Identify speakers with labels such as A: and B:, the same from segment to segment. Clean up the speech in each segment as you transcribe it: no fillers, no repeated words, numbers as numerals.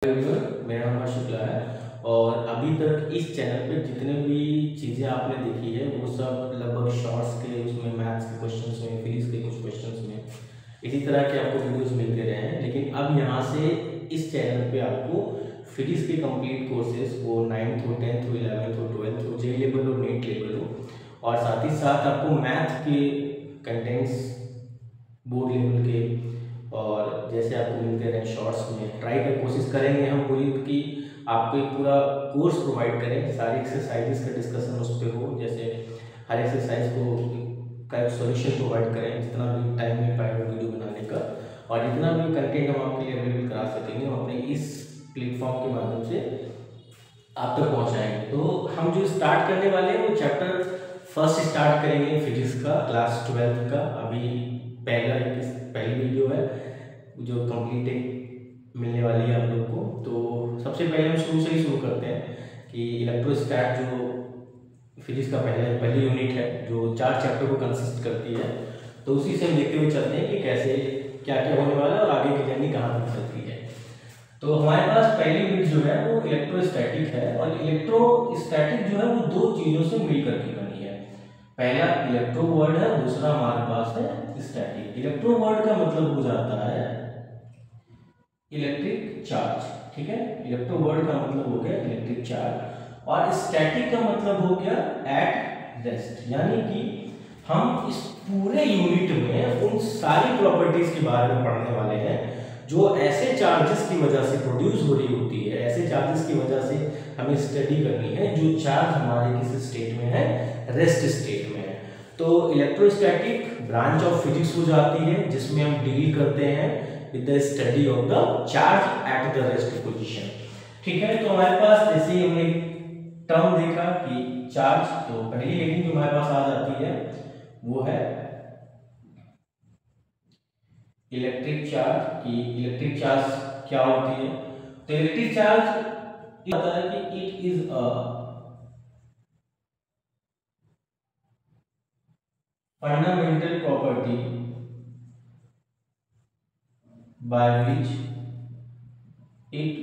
A: मेरा नाम शुक्ला है और अभी तक इस चैनल पे जितने भी चीज़ें आपने देखी है वो सब लगभग शॉर्ट्स के उसमें मैथ्स के क्वेश्चंस में फिजिक्स के कुछ क्वेश्चंस में इसी तरह के आपको वीडियोस मिलते रहे हैं। लेकिन अब यहाँ से इस चैनल पे आपको फिजिक्स के कंप्लीट कोर्सेज वो 9th हो 10th हो 11th हो 12th हो जे लेवल हो नेट लेवल हो और साथ ही साथ आपको मैथ के कंटेंट्स बोर्ड लेवल के और जैसे आपको मिलते रहे शॉर्ट्स में ट्राई कर कोशिश करेंगे हम पूरी कि आपको एक पूरा कोर्स प्रोवाइड करें। सारी एक्सरसाइजेस का डिस्कशन उस पर हो, जैसे हर एक्सरसाइज को का एक सॉल्यूशन प्रोवाइड करें जितना भी टाइम मिल पाएगा वीडियो बनाने का, और जितना भी कंटेंट हम आपके लिए अवेलेबल करा सकेंगे हम अपने इस प्लेटफॉर्म के माध्यम से आप तक पहुँचाएंगे। तो हम जो स्टार्ट करने वाले हैं वो चैप्टर फर्स्ट स्टार्ट करेंगे फिजिक्स का, क्लास 12th का। अभी पहली वीडियो है जो कंप्लीट मिलने वाली है आप लोग को। तो सबसे पहले हम शुरू से ही शुरू करते हैं कि इलेक्ट्रोस्टैट जो फिजिक्स का पहली यूनिट है जो 4 चैप्टर को कंसिस्ट करती है, तो उसी से हम देखते हुए चलते हैं कि कैसे क्या क्या होने वाला है और आगे की जर्नी कहाँ तक चलती है। तो हमारे पास पहली यूनिट जो है वो इलेक्ट्रोस्टैटिक है और इलेक्ट्रोस्टैटिक जो है वो दो चीज़ों से मिलकर के बनी है। पहला इलेक्ट्रो वर्ड है, दूसरा हमारे पास है स्टैटिक। इलेक्ट्रो वर्ड का मतलब हो जाता है इलेक्ट्रिक चार्ज, ठीक है। इलेक्ट्रो वर्ड का मतलब हो गया इलेक्ट्रिक चार्ज और स्टैटिक का मतलब हो गया एट रेस्ट। यानी कि हम इस पूरे यूनिट में उन सारी प्रॉपर्टीज के बारे में पढ़ने वाले हैं जो ऐसे चार्जेस की वजह से प्रोड्यूस हो रही होती है, ऐसे चार्जेस की वजह से हमें स्टडी करनी है जो चार्ज हमारे किस स्टेट में है, रेस्ट स्टेट में है। तो इलेक्ट्रोस्टैटिक ब्रांच ऑफ फिजिक्स हो जाती है जिसमें हम डील करते हैं with the study of the charge at the rest position, ठीक है। तो हमारे पास जैसे ही हमने टर्म देखा कि चार्ज, तो पहली हेडिंग जो हमारे पास आ जाती है वो है इलेक्ट्रिक चार्ज। कि इलेक्ट्रिक चार्ज क्या होती है, तो इलेक्ट्रिक चार्ज होता है कि it is a fundamental property by which it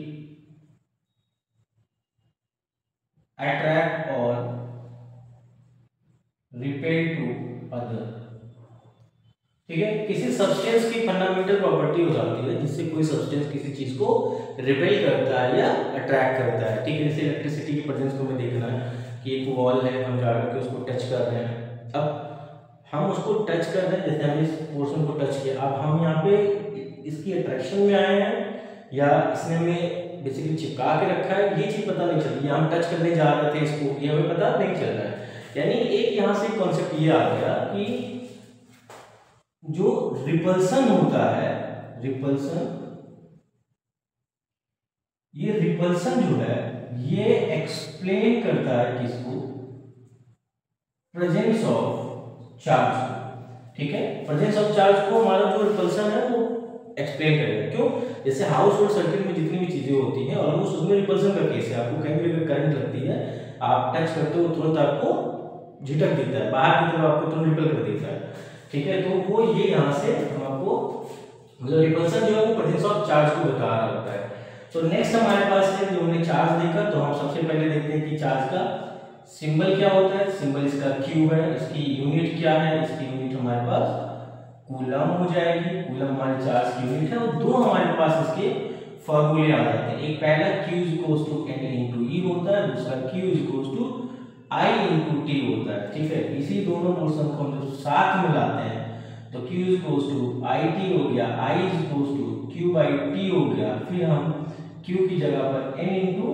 A: attract or repel to other, ठीक है। किसी सब्सटेंस की फंडामेंटल प्रॉपर्टी हो जाती है जिससे कोई सब्सटेंस किसी चीज को रिपेल करता है या अट्रैक्ट करता है, ठीक है। जैसे इलेक्ट्रिसिटी की प्रेजेंस को हमें देखना है कि एक वॉल है, हम जाकर के उसको टच कर रहे हैं। अब हम उसको टच कर रहे हैं, जैसे हमने इस पोर्शन को टच किया, अब हम यहाँ पे इसकी अट्रैक्शन में आए हैं या इसने हमें बेसिकली चिपका के रखा है, ये चीज पता नहीं चलती। हम टच करने जा रहे थे इसको, ये हमें पता नहीं चल रहा है। यानी एक यहाँ से कॉन्सेप्ट ये आ गया कि जो रिपल्सन होता है, रिपल्सन, ये रिपल्सन जो है ये एक्सप्लेन करता है किसको, प्रेजेंस ऑफ चार्ज, ठीक है। प्रेजेंस ऑफ चार्ज को हमारा जो रिपल्सन है वो एक्सप्लेन करेगा। क्यों, जैसे हाउस होल्ड सर्किट में जितनी भी चीजें होती हैं ऑलमोस्ट उसमें रिपल्सन का केस है। आपको कहीं भी अगर करंट लगती है, आप टच करते हो तुरंत आपको झिटक देता है, बाहर की तरफ आपको तुरंत रिपल कर देता है, ठीक है। तो वो ये यहाँ से हम आपको मतलब रिपल्सन जो है वो प्रेजेंस ऑफ चार्ज को बता रहा होता है। तो नेक्स्ट हमारे पास है जो हमने चार्ज देखा, तो हम सबसे पहले देखते हैं कि चार्ज का सिंबल क्या होता है। सिंबल इसका क्यू है। इसकी यूनिट क्या है, इसकी यूनिट हमारे पास कूलम हो जाएगी। कूलम हमारे चार्ज की यूनिट है और दो हमारे पास इसके फॉर्मूले आ जाते हैं। एक पहला Q equals to N into E होता है, दूसरा Q equals to I into T होता है, ठीक है। इसी दोनों पोर्शन को हम जब साथ में लाते हैं तो Q इक्वल्स टू IT हो गया, I equals to Q by T हो गया। फिर हम Q की जगह पर N into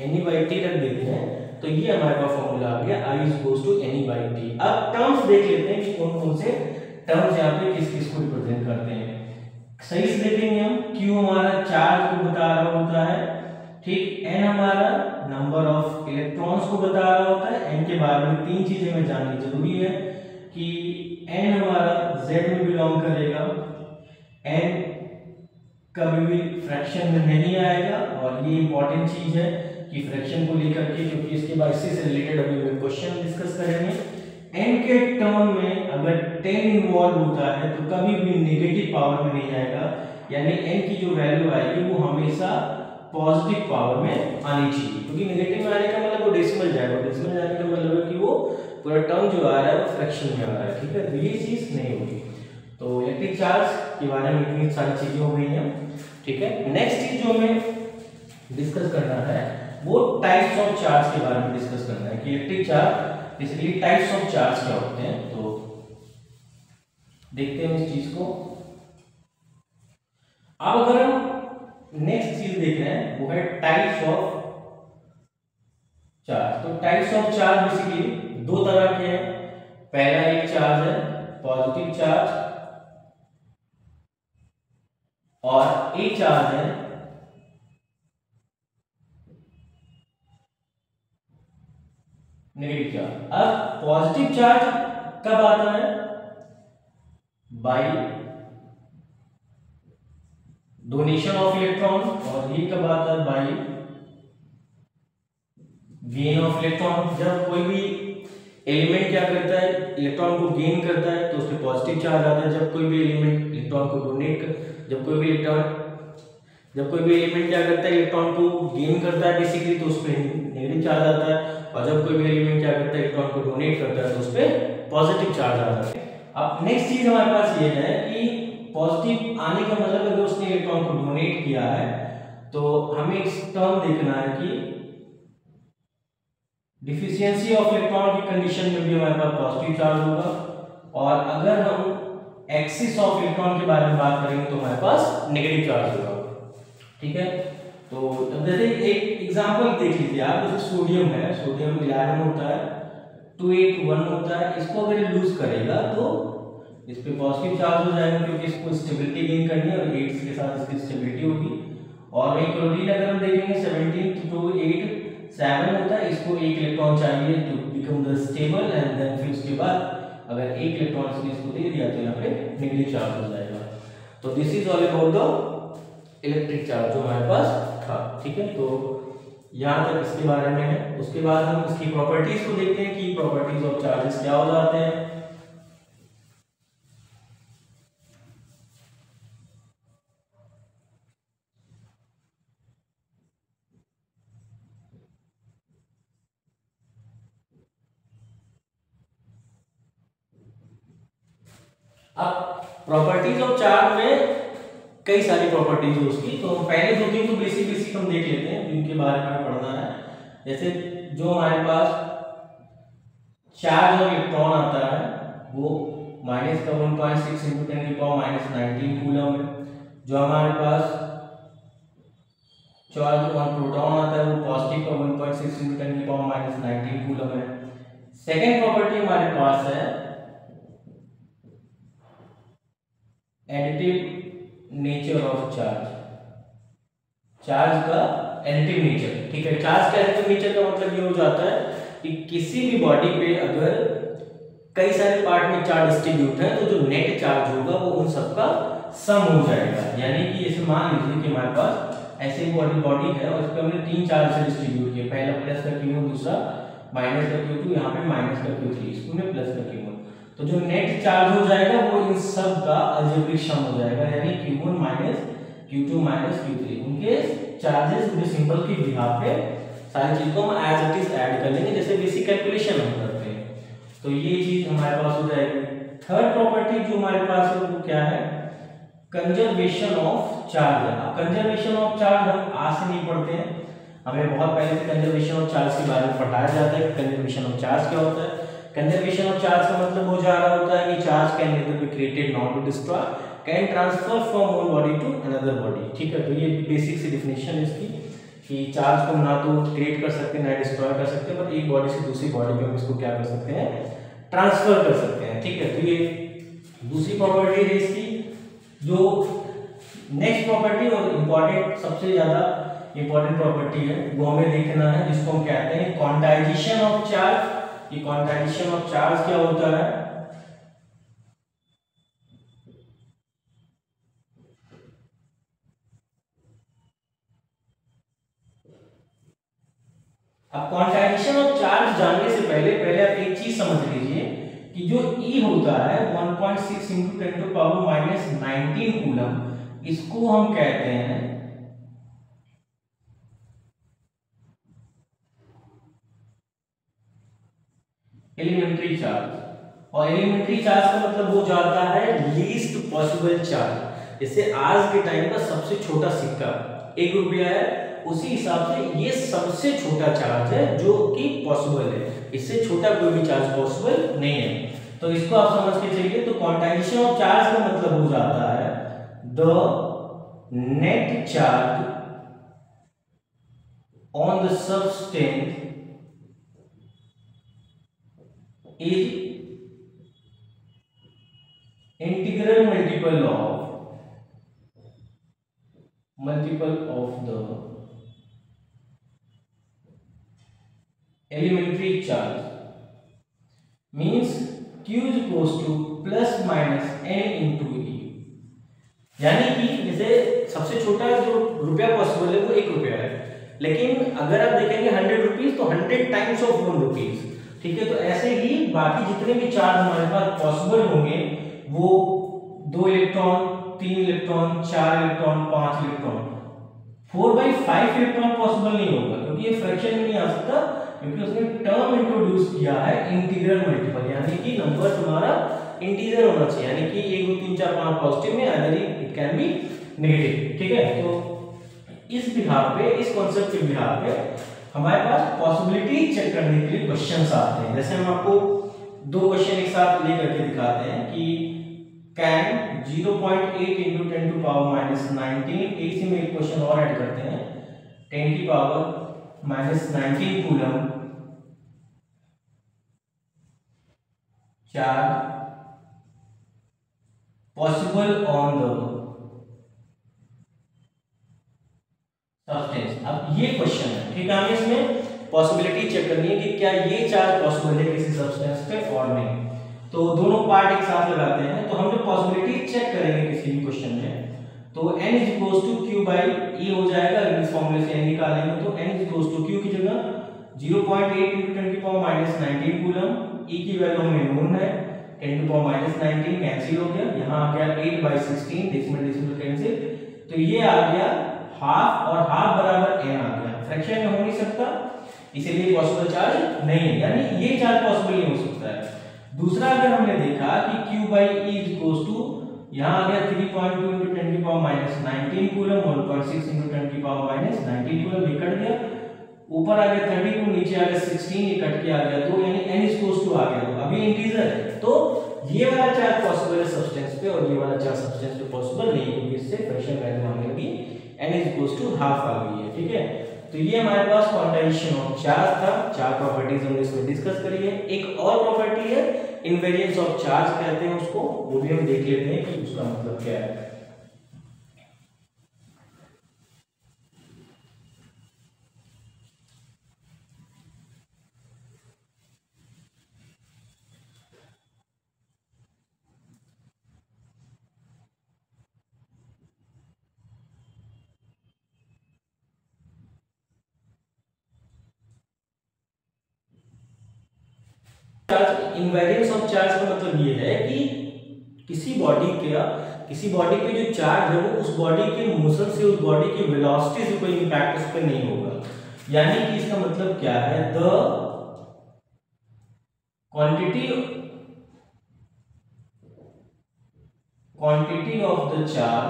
A: N by T रख देते हैं, तो ये हमारे पास फॉर्मूला आ गया I equals to N by T। अब टर्म्स देख लेते हैं कि कौन कौन से टर्म्स यहाँ पे किस किस को रिप्रेजेंट करते हैं। सही से देखेंगे हम, Q हमारा चार्ज को बता रहा होता है, ठीक। N हमारा नंबर ऑफ इलेक्ट्रॉन्स को बता रहा होता है। N के बारे में 3 चीजें हमें जाननी जरूरी है कि N हमारा Z में बिलोंग करेगा, N कभी भी फ्रैक्शन में नहीं आएगा, और ये इंपॉर्टेंट चीज है कि फ्रैक्शन को लेकर के, क्योंकि इसके बाद इसी से रिलेटेड अभी क्वेश्चन डिस्कस करेंगे। n के टर्म में अगर 10 इन्वॉल्व होता है तो कभी भी नेगेटिव पावर में नहीं आएगा, यानी n की जो वैल्यू आएगी वो हमेशा पॉजिटिव पावर में आनी चाहिए, क्योंकि नेगेटिव में आने का मतलब वो डेसिमल जाएगा, डेसिमल जाने का मतलब है कि वो पूरा टर्म जो आ रहा है वो फ्रैक्शन में आ रहा है, ठीक है, तो ये चीज नहीं होगी। तो इलेक्ट्रिक चार्ज के बारे में इतनी सारी चीजें हो गई हैं, ठीक है। नेक्स्ट चीज जो हमें डिस्कस करना है वो टाइप्स ऑफ चार्ज के बारे में डिस्कस करना है कि electric charge basically types of charge क्या होते हैं। तो देखते हैं इस चीज को। अब अगर हम नेक्स्ट चीज देख रहे हैं वो है टाइप्स ऑफ चार्ज। तो टाइप्स ऑफ चार्ज बेसिकली दो तरह के हैं। पहला एक चार्ज है पॉजिटिव चार्ज और एक चार्ज है नेगेटिव चार्ज। अब पॉजिटिव चार्ज कब आता है? बाय डोनेशन ऑफ इलेक्ट्रॉन, और ये कब आता है? By gain of electron. जब कोई भी एलिमेंट क्या करता है, इलेक्ट्रॉन को गेन करता है तो उसपे पॉजिटिव चार्ज आता है। जब कोई भी एलिमेंट इलेक्ट्रॉन को डोनेट कर जब कोई भी एलिमेंट क्या करता है, इलेक्ट्रॉन को गेन करता है बेसिकली, तो उसपे नेगेटिव चार्ज आता है। और जब कोई भी एलिमेंट क्या करता है, इलेक्ट्रॉन को डोनेट करता है तो उसपे पॉजिटिव चार्ज आता है। अब नेक्स्ट चीज हमारे पास ये है कि पॉजिटिव आने का मतलब अगर उसने इलेक्ट्रॉन को डोनेट किया है तो हमें एक टर्म देखना है कि डिफिशियंसी ऑफ इलेक्ट्रॉन की कंडीशन में भी हमारे पास पॉजिटिव चार्ज होगा, और अगर हम एक्सिस ऑफ इलेक्ट्रॉन के बारे में बात करेंगे तो हमारे पास नेगेटिव चार्ज होगा, ठीक है। तो अब जैसे एक एग्जांपल देख लीजिए आप, जैसे सोडियम है, सोडियम 11 होता है, 281 होता है। इसको अगर ये लूज करेगा तो इस पे पॉजिटिव चार्ज हो जाएगा क्योंकि इसको स्टेबिलिटी गेन करनी है और 8 के साथ इसकी स्टेबिलिटी होगी। और वही क्लोरीन अगर हम देखेंगे 17 to 8 7 होता है, इसको एक इलेक्ट्रॉन चाहिए to become the stable, and then फिर उसके बाद अगर एक इलेक्ट्रॉन इसने इसको दे दिया तो यहाँ पे नेगेटिव चार्ज हो जाएगा। तो this is all about the electric charge जो हमारे पास था, ठीक है। तो यहाँ तक इसके बारे में है। उसके बाद हम इसकी प्रॉपर्टीज को देखते हैं कि प्रॉपर्टीज ऑफ चार्जेस क्या हो जाते हैं। अब प्रॉपर्टीज ऑफ चार्ज में कई सारी प्रॉपर्टीज है उसकी, तो पहले दो तीन तो बेसिक हम देख लेते हैं जिनके बारे में पढ़ना है। जैसे जो हमारे पास चार्ज और इलेक्ट्रॉन आता है वो माइनस का 1.6 इंटू 10 की पावर माइनस 19 कूलम है। जो हमारे पास चार्ज और प्रोटॉन आता है वो पॉजिटिव का 1.6 इंटू 10 की पावर माइनस 19 कूलम है। सेकेंड प्रॉपर्टी हमारे पास है additive nature of charge, charge का एडिटिव नेचर, ठीक है। चार्ज का एडिटिव नेचर का मतलब ये हो जाता है कि किसी भी बॉडी पे अगर कई सारे पार्ट में चार्ज डिस्ट्रीब्यूट है तो जो नेट चार्ज होगा वो उन सबका सम हो जाएगा। यानी कि जैसे मान लीजिए कि हमारे पास ऐसे बॉडी है और इस पे हमने तीन चार्ज से डिस्ट्रीब्यूट किया, पहला प्लस का Q1, दूसरा माइनस का Q2, यहाँ पे माइनस का Q3, इसमें प्लस का Q1। तो जो नेट चार्ज हो जाएगा वो इन सब का अलजेब्रिक सम हो जाएगा, यानी Q1 minus Q2 minus Q3। उनके चार्जेस उनके सिंबल की बिहाफ पे सारी चीज को हम एज इट इज ऐड कर लेंगे, जैसे बेसिक कैलकुलेशन हम करते हैं। तो ये चीज हमारे पास हो जाएगी। थर्ड प्रॉपर्टी जो हमारे पास है वो क्या है? कंजर्वेशन ऑफ चार्ज है। अब कंजर्वेशन ऑफ चार्ज हम आज से नहीं पढ़ते हैं, हमें बहुत पहले से कंजर्वेशन ऑफ चार्ज के बारे में पढ़ाया जाता है। कंजर्वेशन ऑफ चार्ज क्या होता है? कंजर्वेशन ऑफ चार्ज का मतलब हो जा रहा होता है कि charge can neither be created not be destroy, can transfer from one body to another body, ठीक है। तो ये बेसिक सी डेफिनेशन है इसकी कि चार्ज को ना तो क्रिएट कर सकते हैं ना डिस्ट्रॉय कर सकते हैं, पर एक बॉडी से दूसरी बॉडी में हम इसको क्या कर सकते हैं? ट्रांसफर कर सकते हैं, ठीक है। तो ये दूसरी प्रॉपर्टी है इसकी। जो नेक्स्ट प्रॉपर्टी और इम्पोर्टेंट सबसे ज्यादा इंपॉर्टेंट प्रॉपर्टी है वो हमें देखना है, जिसको हम कहते हैं क्वांटाइजेशन ऑफ चार्ज। कि क्वांटाइजेशन ऑफ चार्ज क्या होता है? अब क्वांटाइजेशन ऑफ चार्ज जानने से पहले आप एक चीज समझ लीजिए कि जो E होता है 1.6 into 10 to power minus 19 coulomb, इसको हम कहते हैं एलिमेंट्री चार्ज। और एलिमेंट्री चार्ज का मतलब हो जाता है लीस्ट पॉसिबल चार्ज। जैसे आज के टाइम का सबसे छोटा सिक्का 1 रुपया है, उसी हिसाब से ये सबसे छोटा चार्ज है जो कि पॉसिबल है, इससे छोटा कोई भी चार्ज पॉसिबल नहीं है। तो इसको आप समझ के चलिए। तो क्वांटाइजेशन ऑफ चार्ज का मतलब हो जाता है the net charge on the substance is integral multiple of the elementary charge, means Q is equals to plus minus n into E। यानी कि जैसे सबसे छोटा जो रुपया पॉसिबल है वो 1 रुपया है, लेकिन अगर आप देखेंगे 100 रुपीज तो 100 टाइम्स ऑफ 1 रुपीज, ठीक है। तो ऐसे ही बाकी जितने भी चार्ज हमारे पास पॉसिबल होंगे वो 2 electron, 3 electron, 4 electron, 5 electron, 4/5 electron possible नहीं होगा, क्योंकि ये फ्रैक्शन में नहीं आ सकता, क्योंकि उसने टर्म इंट्रोड्यूस किया है इंटीग्रल मल्टीपल, यानी कि नंबर तुम्हारा इंटीजर होना चाहिए, यानी कि 1 2 3 4 5 पॉजिटिव में, other it can be negative, ठीक है। तो इस बिहार पे, इस कॉन्सेप्ट के बिहार पे हमारे पास पॉसिबिलिटी चेक करने के लिए क्वेश्चंस आते हैं। जैसे हम आपको 2 क्वेश्चन एक साथ लेकर के दिखाते हैं कि can 0.8 into 10 to power minus 19, इसी में एक क्वेश्चन और ऐड करते हैं, 10 की power minus 19 coulomb charge possible on the substance. अब ये क्वेश्चन है, ठीक है, हमें इसमें पॉसिबिलिटी चेक करनी है कि क्या ये चार्ज पॉसिबल है किसी सब्सटेंस पे और नहीं। तो दोनों पार्ट एक साथ लगाते हैं। तो हम जो पॉसिबिलिटी चेक करेंगे किसी भी क्वेश्चन में, तो n is equals to q by e हो जाएगा। अगर इस फॉर्मूले से n निकालेंगे तो n is equals to q की जगह 0.8 into 10 की पावर माइनस 19 कूलम, e की वैल्यू हमें नोन है, 10 की पावर माइनस 19 कैंसिल हो गया, यहाँ आ गया 8/16 डेसिमल डेसिमल कैंसिल, तो ये आ गया हाफ, और हाफ बराबर n आ गया, फ्रैक्शन में हो नहीं सकता, इसीलिए पॉसिबल चार्ज नहीं है, यानी ये चार्ज पॉसिबल नहीं हो सकता है। दूसरा अगर हमने देखा कि q by e is equals to, यहाँ आ गया 3.2 into 10 की पावर माइनस 19 कूलम, 1.6 into 10 की पावर माइनस 19 कूलम, ये कट गया, ऊपर आ गया 32, नीचे आ गया 16, ये कट के आ गया 2, यानी n इक्वल्स टू आ गया, तो अभी इंटीजर है, तो ये वाला चार्ज पॉसिबल है सब्सटेंस पे और ये वाला चार्ज सब्सटेंस पे पॉसिबल नहीं है, क्योंकि इससे फ्रैक्शन वैल्यू आने लगी, n इक्वल्स टू हाफ आ गई है, ठीक है। तो ये हमारे पास क्वांटाइजेशन ऑफ चार्ज था, 4 प्रॉपर्टीज हमने इसमें डिस्कस करी है। एक और प्रॉपर्टी है इनवेरिएंस ऑफ चार्ज कहते हैं उसको, वो भी हम देख लेते हैं कि उसका मतलब क्या है। इनवेरिएंस ऑफ चार्ज का मतलब ये है कि किसी बॉडी पे जो चार्ज है वो उस बॉडी के मोशन से, उस बॉडी की वेलोसिटी से कोई इंपैक्ट उस पर नहीं होगा। यानी कि इसका मतलब क्या है, the quantity of the charge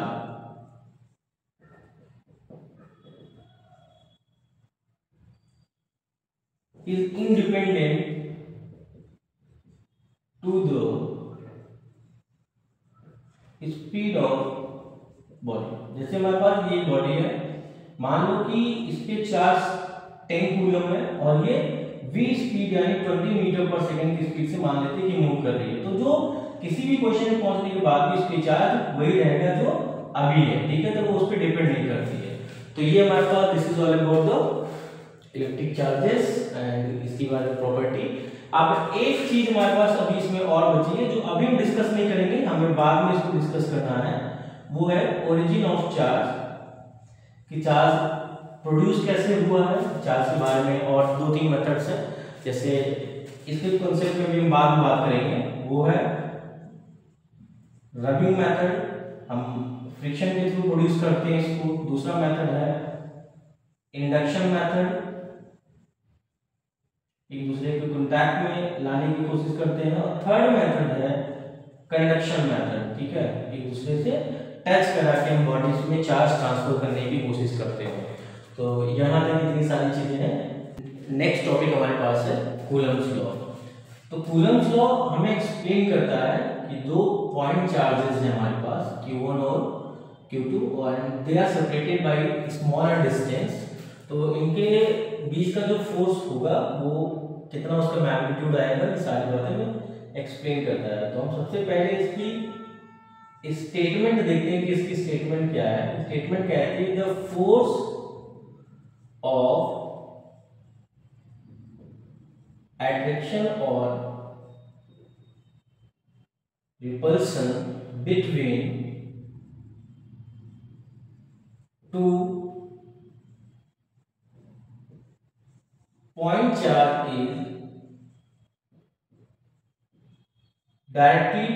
A: is independent to the speed of body. जैसे हमारे पास ये बॉडी है, मान लो कि इस पे चार्ज 10 कूलम है और ये v स्पीड यानी 20 मीटर पर सेकंड की स्पीड से मान लेते हैं कि मूव कर रही है, तो जो किसी भी पोजीशन में पहुंचने के बाद भी इसके चार्ज वही रहेगा जो अभी है, ठीक है, तो वो उस पर डिपेंड नहीं करती है। तो ये हमारे पास this is all about the electric charges and इसकी बाद प्रॉपर्टी। अब एक चीज हमारे पास अभी इसमें और बची है जो अभी हम डिस्कस नहीं करेंगे, हमें बाद में इसको डिस्कस करना है, वो है ओरिजिन ऑफ चार्ज, कि चार्ज प्रोड्यूस कैसे हुआ है, चार्ज के बारे में और 2-3 मेथड्स हैं, जैसे इसके कॉन्सेप्ट में भी हम बाद में बात करेंगे, वो है रबिंग मेथड, हम फ्रिक्शन के थ्रू प्रोड्यूस करते हैं इसको। दूसरा मेथड है इंडक्शन मेथड, एक दूसरे को कांटेक्ट में लाने की कोशिश करते हैं। और थर्ड मेथड है कंडक्शन मेथड, ठीक है, एक दूसरे से टच करा के हम बॉडीज में चार्ज ट्रांसफर करने की कोशिश करते हैं। तो यहाँ तक इतनी सारी चीजें हैं। नेक्स्ट टॉपिक हमारे पास है कूलम्ब्स लॉ। तो कूलम्ब्स लॉ हमें एक्सप्लेन करता है कि दो पॉइंट चार्जेस हैं हमारे पास, Q1 और Q2, और they are separated by smaller distance. तो इनके बीच का जो फोर्स होगा वो कितना, उसका मैग्नीट्यूड आएगा, ये सारी बातें में एक्सप्लेन करता है। तो हम सबसे पहले इसकी स्टेटमेंट देखते हैं कि इसकी स्टेटमेंट क्या है। स्टेटमेंट कहती है the force of attraction or repulsion between two point charge is directly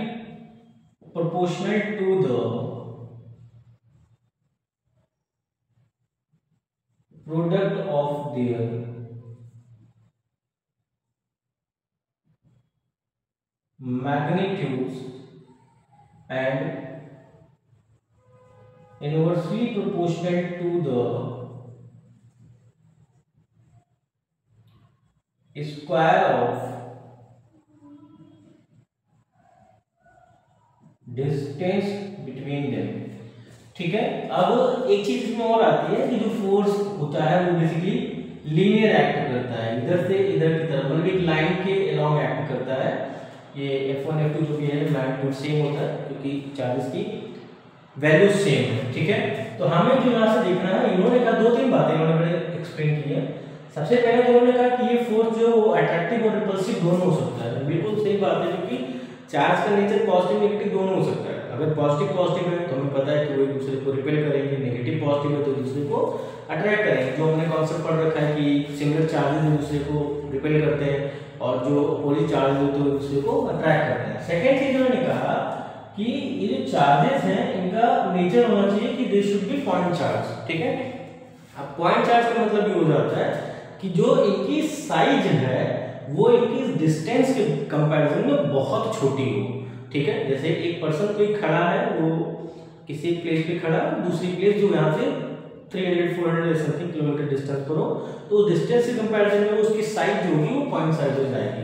A: proportional to the product of their magnitudes and inversely proportional to the square of distance between them। ठीक है, अब एक चीज इसमें और आती है कि जो फोर्स होता है वो बेसिकली लीनियर एक्ट करता है, इधर से इधर की तरफ, मतलब एक लाइन के अलोंग एक्ट करता है। ये F1 F2 जो भी है मैग्नीट्यूड सेम होता है क्योंकि चार्जेस की वैल्यू सेम है। ठीक है, तो हमें जो यहाँ से देखना है, इन्होंने कहा दो तीन बातें इन्होंने एक्सप्लेन की है। सबसे पहले तो उन्होंने कहा कि ये फोर्स जो वो अट्रैक्टिव और रिपल्सिव दोनों हो सकता है। बिल्कुल सही बात है, क्योंकि चार्ज का नेचर पॉजिटिव नेगेटिव दोनों हो सकता है। अगर पॉजिटिव पॉजिटिव है तो हमें पता है कि वो एक दूसरे को रिपेल करेंगे, नेगेटिव पॉजिटिव है तो एक दूसरे को अट्रैक्ट करेंगे। जो हमने कॉन्सेप्ट पढ़ रखा है कि सिमिलर चार्जेस एक दूसरे को रिपेल करते हैं और जो अपोजिट चार्जेस होते हैं एक दूसरे को अट्रैक्ट करते हैं। सेकेंड चीज उन्होंने कहा कि ये जो चार्जेस हैं इनका नेचर होना चाहिए कि they should be point charge. ठीक है, अब पॉइंट चार्ज का मतलब ये हो जाता है कि जो इनकी साइज है वो इनकी डिस्टेंस के कंपैरिजन में बहुत छोटी हो। ठीक है, जैसे एक पर्सन कोई खड़ा है, वो किसी प्लेस पे खड़ा, दूसरी प्लेस जो यहाँ से 300-400 समथिंग किलोमीटर डिस्टेंस पर हो, तो उस डिस्टेंस के कंपैरिजन में उसकी साइज जो होगी वो पॉइंट साइज हो जाएगी।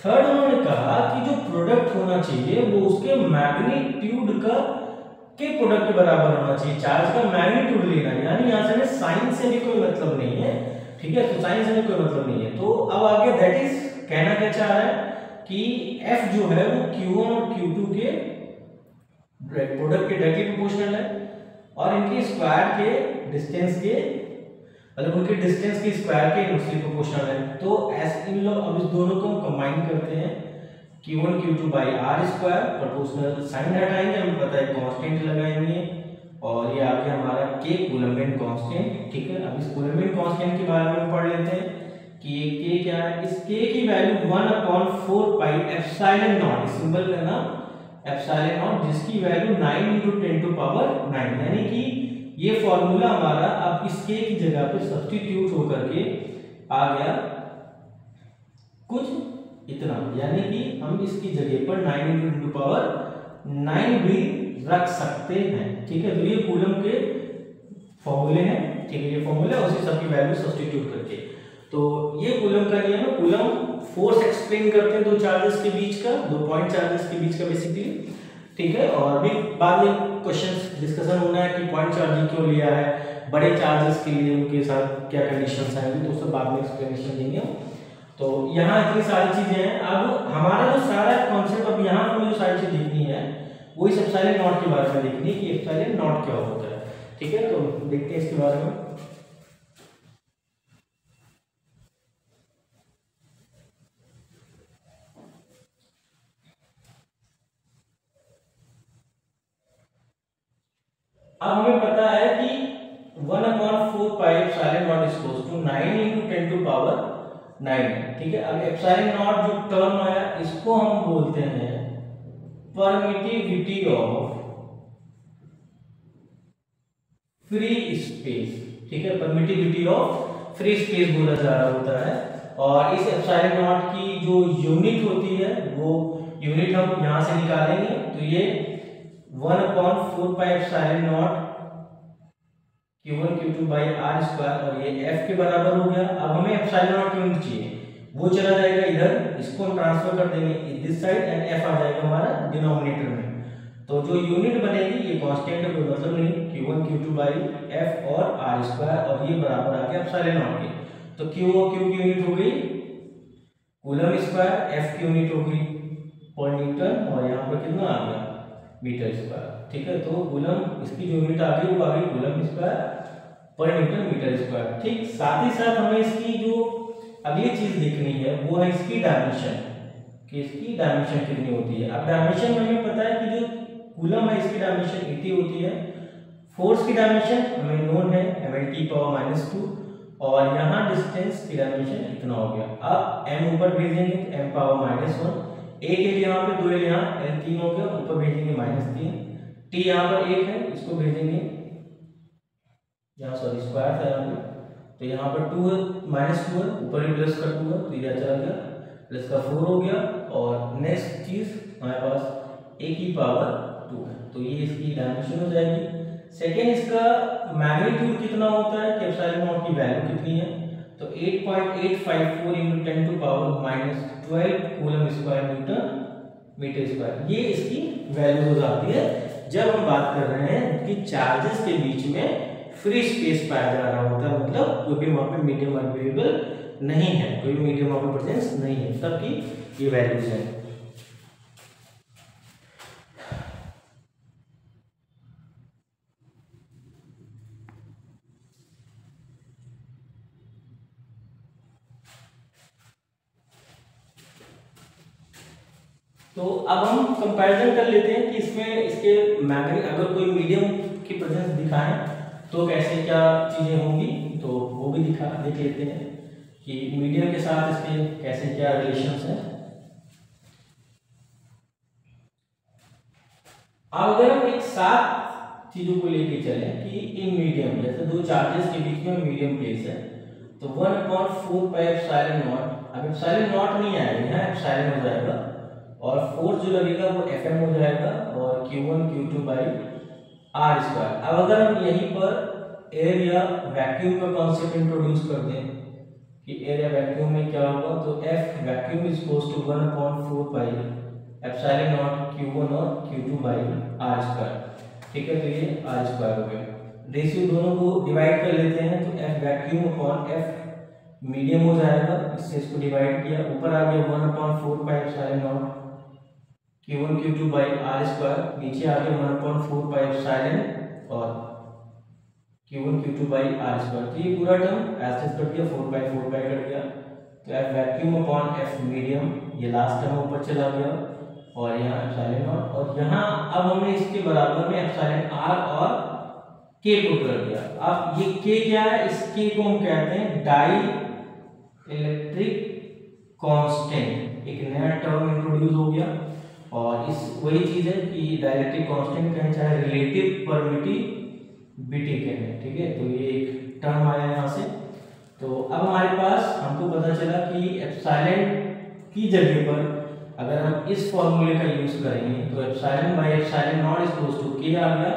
A: थर्ड उन्होंने कहा कि जो प्रोडक्ट होना चाहिए वो उसके मैग्नीट्यूड का के प्रोडक्ट के बराबर होना चाहिए। चार्ज का मैग्नीट्यूड लेना है, यानी यहाँ से हमें साइन से भी कोई मतलब नहीं है। ठीक है, तो साइन से भी कोई मतलब नहीं है। तो अब आगे दैट इज कहना क्या चाह रहा है कि F जो है वो Q1 और Q2 के प्रोडक्ट के डायरेक्टली प्रोपोर्शनल है और इनके स्क्वायर के डिस्टेंस के, मतलब उनके डिस्टेंस के स्क्वायर के इनवर्सली प्रोपोर्शनल है। तो इन लोग अब इस दोनों को हम कंबाइन करते हैं, Q1 Q2 by are square, proportional sign हटाएंगे, हमें पता है कांस्टेंट लगाएंगे और ये आ गया हमारा K कूलम्बियन कांस्टेंट। ठीक है, अब इस कूलम्बियन कांस्टेंट के बारे में पढ़ लेते हैं कि ये K क्या है। इस K की value 1/4 pi epsilon not, symbol का नाम एप्सिलॉन नॉट, जिसकी वैल्यू 9 × 10⁹, यानी कि ये फॉर्मूला हमारा अब इस K की जगह पे सब्स्टिट्यूट होकर के आ गया कुछ इतना, यानी कि हम इसकी जगह पर 9 × 10⁹ भी रख सकते हैं। ठीक है, तो ये कूलम के फॉर्मूले हैं। ठीक है, ये फॉर्मूला उसी सबकी वैल्यू सब्स्टिट्यूट करके, तो ये कूलम का नियम है। कूलम फोर्स एक्सप्लेन करते हैं दो चार्जेस के बीच का, दो पॉइंट चार्जेस के बीच का बेसिकली। ठीक है, और भी बाद में क्वेश्चन डिस्कशन होना है कि पॉइंट चार्जिंग क्यों लिया है, बड़े चार्जेस के लिए उनके साथ क्या कंडीशंस आएंगी, तो सब बाद में एक्सप्लेनेशन देंगे। तो यहाँ इतनी सारी चीजें हैं। अब हमारा जो सारा कॉन्सेप्ट, अब यहाँ पर जो सारी चीज देखनी है वही एप्सिलॉन नॉट के बारे में देखनी है कि एप्सिलॉन नॉट क्या होता है। ठीक है, तो देखते हैं इसके बारे में। अब हमें पता है कि 1/4 pi epsilon naught is equal to 9 × 10⁻⁹ 9 है, ठीक है। अब एप्सिलॉन नॉट जो टर्म आया इसको हम बोलते हैं परमिटिविटी ऑफ फ्री स्पेस, ठीक है, परमिटिविटी ऑफ फ्री स्पेस बोला जा रहा होता है। और इस एप्सिलॉन नॉट की जो यूनिट होती है वो यूनिट हम यहां से निकालेंगे, तो ये 1/4 pi epsilon naught Q1 Q2 by are square, और ये F के बराबर हो गया। अब हमें एप्सिलॉन नॉट यूनिट चाहिए, वो चला जाएगा इधर, इसको हम ट्रांसफर कर देंगे दिस साइड एंड F आ जाएगा हमारा डिनोमिनेटर में। तो जो यूनिट बनेगी ये कांस्टेंट है, कोई मतलब नहीं, Q1 Q2 बाई F और आर स्क्वायर, और ये बराबर आ गया एप्सिलॉन नॉट के। तो Q और Q की यूनिट हो गई कूलम स्क्वायर, F की यूनिट हो गई पर न्यूटन, और यहाँ पर कितना आ गया मीटर स्क्वायर, ठीक है। तो कूलम इसकी जो यूनिट आ गई वो आ गई कूलम स्क्वायर पर न्यूटन मीटर स्क्वायर, ठीक। साथ ही साथ हमें इसकी जो अगली चीज देखनी है वो है इसकी डायमेंशन, कि इसकी डायमेंशन कितनी होती है। अब डायमेंशन में हमें पता है कि जो कूलम है इसकी डायमेंशन 80 होती है, फोर्स की डायमेंशन हमें नोन है mL/-2, और यहाँ डिस्टेंस की डायमेंशन इतना हो गया। अब m ऊपर भेजेंगे तो m⁻⁻1, a के लिए यहाँ पे 2 है, यहाँ l 3 हो गया, ऊपर भेजेंगे -3, t यहाँ पर 1 है, इसको भेजेंगे यहाँ, सॉरी स्क्वायर था यहाँ पे, तो यहाँ पर 2 है, -2 है, ऊपर ही प्लस कर दूंगा तो इधर चला गया, प्लस का 4 हो गया। और नेक्स्ट चीज हमारे पास a⁻² है, तो ये इसकी डायमेंशन हो जाएगी। सेकेंड इसका मैग्नीट्यूड कितना होता है कि एप्सिलॉन नॉट की वैल्यू कितनी है, तो 8.854 × 10⁻⁻12 coulomb square newton metre square, ये इसकी वैल्यू हो जाती है जब हम बात कर रहे हैं कि चार्जेस के बीच में फ्री स्पेस पाया जा रहा होता है, मतलब कोई भी वहां पे मीडियम अवेलेबल नहीं है, कोई मीडियम वहां पे प्रेजेंस नहीं है, तब की ये वैल्यूज है। तो अब हम कंपैरिजन कर लेते हैं कि इसमें इसके मैग्नेट अगर कोई मीडियम की प्रेजेंस दिखाएं तो कैसे क्या चीजें होंगी, तो वो भी देख लेते हैं कि मीडियम के साथ इसके कैसे क्या रिलेशंस हैं। अब अगर हम एक साथ चीजों को लेके चलें कि इन मीडियम, जैसे दो चार्जेस के बीच में मीडियम प्लेस है, तो 1/4 पाई एप्सिलॉन नॉट, अब एप्सिलॉन नॉट नहीं आएगा, यहाँ एप्सिलॉन हो जाएगा, और फोर्स जो लगेगा वो Fm हो जाएगा, और Q1 Q2 by are square. अब अगर हम यहीं पर एयर या वैक्यूम का कॉन्सेप्ट इंट्रोड्यूस कर दें कि एयर या वैक्यूम में क्या होगा, तो F vacuum is equals to 1/4 pi epsilon naught Q1 और Q2 बाई आर स्क्वायर, ठीक है। तो ये आर स्क्वायर हो गया, रेशियो दोनों को डिवाइड कर लेते हैं, तो F vacuum upon F medium हो जाएगा, इससे इसको डिवाइड किया, ऊपर आ गया 1/4 pi epsilon naught Q1 Q2 by are square, नीचे आ गया 1/4 पाई एप्सिलॉन और Q1 Q2 by are square. तो ये पूरा टर्म ऐसे कट गया, 4 पाई कट गया, तो F vacuum upon F medium, ये लास्ट टर्म ऊपर चला गया, और यहाँ एप्सिलॉन नॉट, और यहाँ अब हमने इसके बराबर में एप्सिलॉन आर और K पुट कर दिया। अब ये K क्या है, इस K को हम कहते हैं डाई इलेक्ट्रिक कांस्टेंट, एक नया टर्म इंट्रोड्यूस हो गया, और इस वही चीज है कि डाइलेक्ट्रिक कांस्टेंट कहें चाहे रिलेटिव परमिटिविटी कहें, ठीक है। तो ये एक टर्म आया यहाँ से। तो अब हमारे पास हमको पता चला कि एप्सिलॉन की जगह पर अगर हम इस फॉर्मूले का यूज करेंगे तो epsilon by epsilon naught is equals to K आ गया,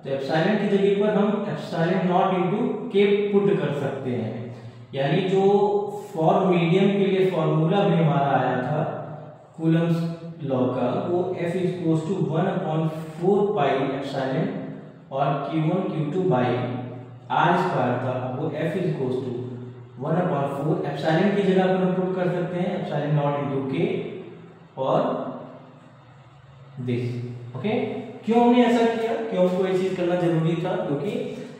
A: तो एप्सिलॉन की जगह पर हम epsilon naught into K put कर सकते हैं, यानी जो फॉर मीडियम के लिए फॉर्मूला भी हमारा आया था कूलम्स लॉ का, वो F is equals to 1/4 pi epsilon और Q1 Q2 by are square था, वो F is equals to 1/4 epsilon की जगह पर हम पुट कर सकते हैं एप्सिलॉन नॉट इनटू K और दिस, ओके। क्यों हमने ऐसा किया, क्यों हमको ये चीज करना जरूरी था, क्योंकि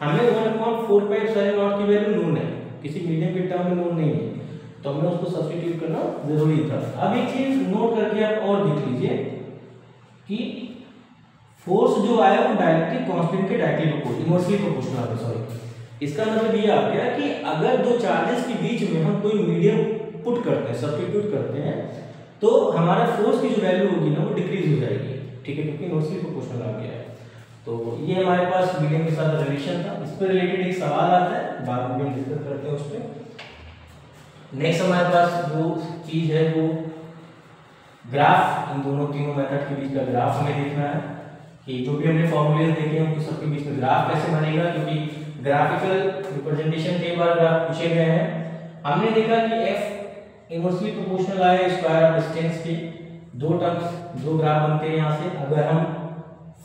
A: हमें 1/4 पाई एप्सिलॉन नॉट की वैल्यू नोन है, किसी मीडियम के टर्म में नोन नहीं है, तो हमने उसको सब्स्टिट्यूट करना जरूरी था। अब एक चीज नोट करके आप और देख लीजिए कि फोर्स जो आया वो डायरेक्टली कांस्टेंट के डायरेक्टली प्रोपोर्शनल, इनवर्सली प्रोपोर्शनल है, सॉरी। इसका मतलब ये आ गया कि अगर दो चार्जेस के बीच में हम कोई मीडियम पुट करते हैं, सब्स्टिट्यूट करते हैं, तो हमारा फोर्स की जो वैल्यू होगी ना वो डिक्रीज हो जाएगी, ठीक है, क्योंकि नॉर्थ प्रोपोर्शनल आ गया है। तो ये हमारे पास मीडियम के साथ रिलेशन था। इस पर रिलेटेड एक सवाल आता है, बाद में हम डिस्कस करते हैं उस पर। नेक्स्ट हमारे पास जो चीज है वो ग्राफ, इन दोनों तीनों मेथड के बीच का ग्राफ हमें देखना है कि जो भी हमने फॉर्मूले देखे हैं उनके सबके बीच में ग्राफ कैसे बनेगा, क्योंकि ग्राफिकल रिप्रेजेंटेशन कई बार ग्राफ पूछे गए हैं। हमने देखा कि f इनवर्सली प्रोपोर्शनल आए स्क्वायर ऑफ डिस्टेंस के दो टर्म्स, दो ग्राफ बनते हैं यहाँ से। अगर हम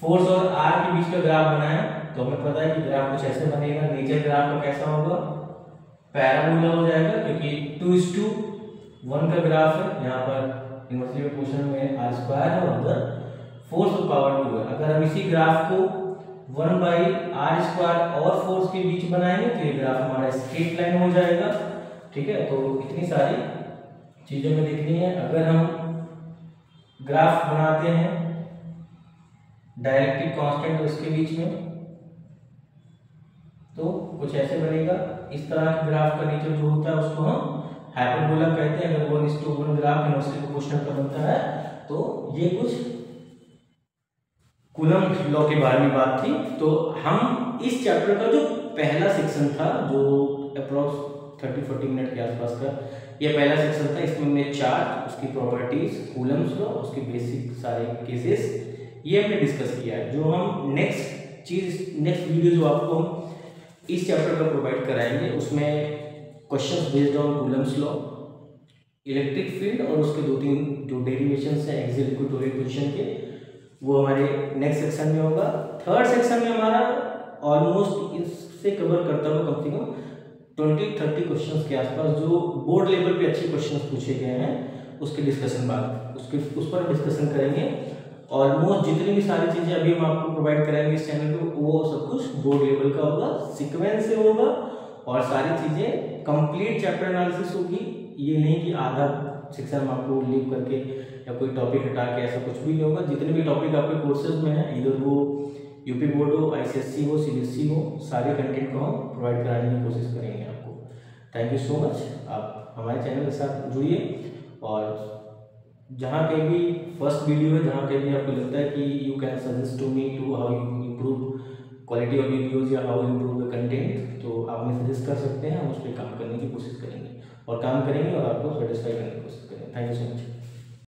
A: फोर्स और r के बीच का ग्राफ बनाए तो हमें पता है कि ग्राफ कुछ ऐसे बनेगा। नेचर ग्राफ का कैसा होगा, पैराबोला हो जाएगा, क्योंकि 2:1 का ग्राफ है। यहाँ पर इनवर्सली प्रोपोर्शनल में r स्क्वायर है और अंदर फोर्स की पावर 2 है। अगर हम इसी ग्राफ को 1/r स्क्वायर और फोर्स के बीच बनाएंगे तो ये ग्राफ हमारा स्ट्रेट लाइन हो जाएगा, ठीक है। तो इतनी सारी चीजें हमें देखनी है। अगर हम ग्राफ बनाते हैं डायरेक्ट्रिक कांस्टेंट और इसके बीच में, तो कुछ ऐसे बनेगा। इस तरह के ग्राफ का नेचर जो होता है उसको हम हाइपरबोला कहते हैं। अगर 1:1 ग्राफ इनवर्सली प्रोपोर्शनल का बनता है तो ये कुछ कूलम्ब लॉ के बारे में बात थी। तो हम इस चैप्टर का जो पहला सेक्शन था, जो अप्रॉक्स 30-40 मिनट के आसपास का ये पहला सेक्शन था, इसमें हमने चार्ज, उसकी प्रॉपर्टीज, कूलम्ब लॉ, उसके बेसिक सारे केसेस ये हमने डिस्कस किया है। जो हम नेक्स्ट वीडियो जो आपको इस चैप्टर का प्रोवाइड कराएंगे उसमें questions based on coulomb law, electric field और उसके 2-3 जो डेरिवेशंस हैं एक्सियल इक्वेटोरियल पोजीशन के, वो हमारे नेक्स्ट सेक्शन में होगा। थर्ड सेक्शन में हमारा ऑलमोस्ट इससे कवर करता हुआ कम से कम 20-30 क्वेश्चंस के आसपास जो बोर्ड लेवल पे अच्छे क्वेश्चंस पूछे गए हैं उसके डिस्कशन बाद उस पर डिस्कशन करेंगे। ऑलमोस्ट जितनी भी सारी चीज़ें अभी हम आपको प्रोवाइड कराएंगे इस चैनल पे वो सब कुछ बोर्ड लेवल का होगा, सीक्वेंस से होगा और सारी चीज़ें कंप्लीट चैप्टर एनालिसिस होगी। ये नहीं कि आधा सेक्शन हम आपको लीव करके या कोई टॉपिक हटा के, ऐसा कुछ भी नहीं होगा। जितने भी टॉपिक आपके कोर्सेज में हैं, इधर वो यूपी बोर्ड हो, ICSE हो, CBSE हो, सारे कंटेंट को हम प्रोवाइड कराने की कोशिश करेंगे आपको। Thank you so much. आप हमारे चैनल के साथ जुड़िए और जहाँ कहीं भी फर्स्ट वीडियो है, जहाँ कहीं भी आपको लगता है कि you can suggest to me to how you improve quality of videos या हाउ इम्प्रूव द कंटेंट, तो आप हमें सजेस्ट कर सकते हैं। हम उस पर काम करने की कोशिश करेंगे और काम करेंगे और आपको सेटिस्फाई करने की कोशिश करेंगे। Thank you so much.